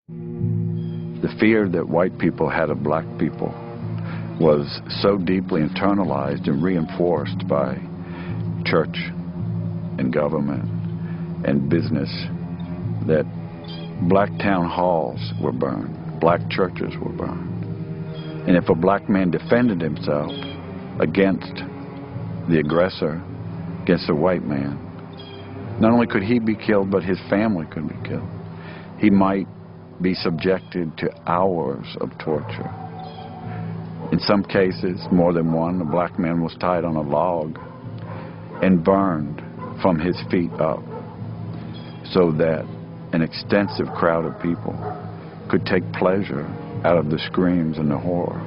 The fear that white people had of black people was so deeply internalized and reinforced by church and government and business that black town halls were burned, black churches were burned. And if a black man defended himself against the aggressor, against a white man, not only could he be killed, but his family could be killed. He might be subjected to hours of torture. In some cases, more than one, a black man was tied on a log and burned from his feet up so that an extensive crowd of people could take pleasure out of the screams and the horror.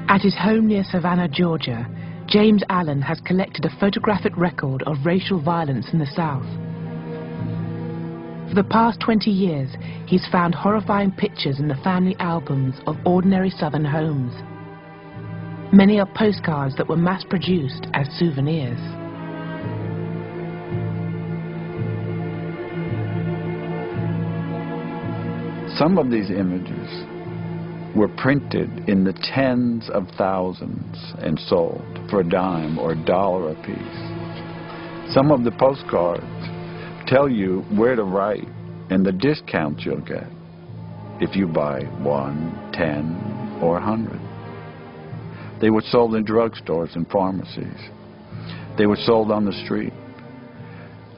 At his home near Savannah, Georgia, James Allen has collected a photographic record of racial violence in the South. For the past 20 years, he's found horrifying pictures in the family albums of ordinary Southern homes. Many are postcards that were mass-produced as souvenirs. Some of these images were printed in the tens of thousands and sold for a dime or $1 a piece. Some of the postcards tell you where to write and the discounts you'll get if you buy 1, 10, or 100. They were sold in drugstores and pharmacies. They were sold on the street.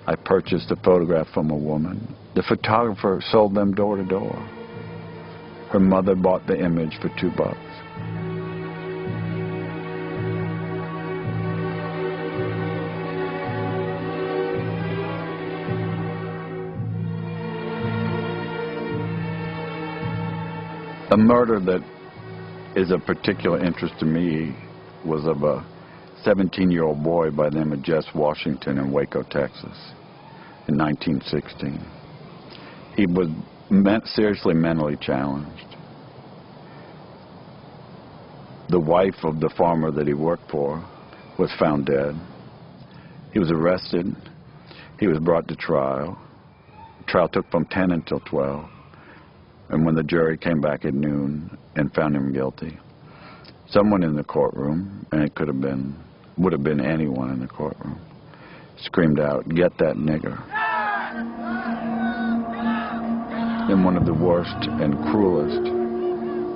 I purchased a photograph from a woman. The photographer sold them door to door. Her mother bought the image for $2. A murder that is of particular interest to me was of a 17-year-old boy by the name of Jess Washington in Waco, Texas, in 1916. He was seriously mentally challenged. The wife of the farmer that he worked for was found dead. He was arrested. He was brought to trial. The trial took from 10 until 12. And when the jury came back at noon and found him guilty, someone in the courtroom, and it would have been anyone in the courtroom, screamed out, "Get that nigger." And one of the worst and cruelest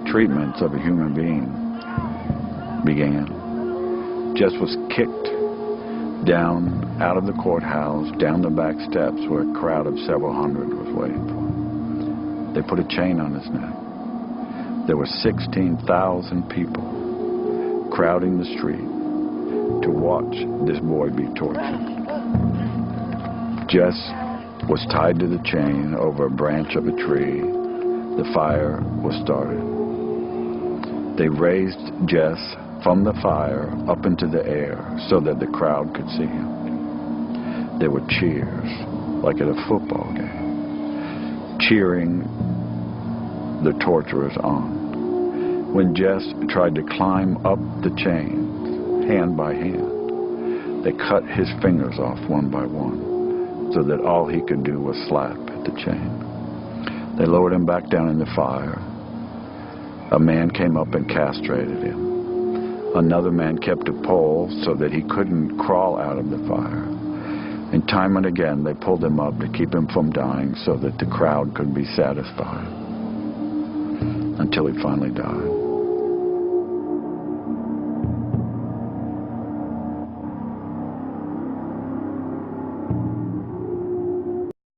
treatments of a human being began. Jess was kicked down out of the courthouse, down the back steps where a crowd of several hundred was waiting for him. They put a chain on his neck. There were 16,000 people crowding the street to watch this boy be tortured. Jess was tied to the chain over a branch of a tree. The fire was started. They raised Jess from the fire up into the air so that the crowd could see him. There were cheers, like at a football game, cheering the torturers on. When Jess tried to climb up the chain, hand by hand, they cut his fingers off one by one so that all he could do was slap at the chain. They lowered him back down in the fire. A man came up and castrated him. Another man kept a pole so that he couldn't crawl out of the fire. And time and again they pulled him up to keep him from dying so that the crowd could be satisfied, until he finally died.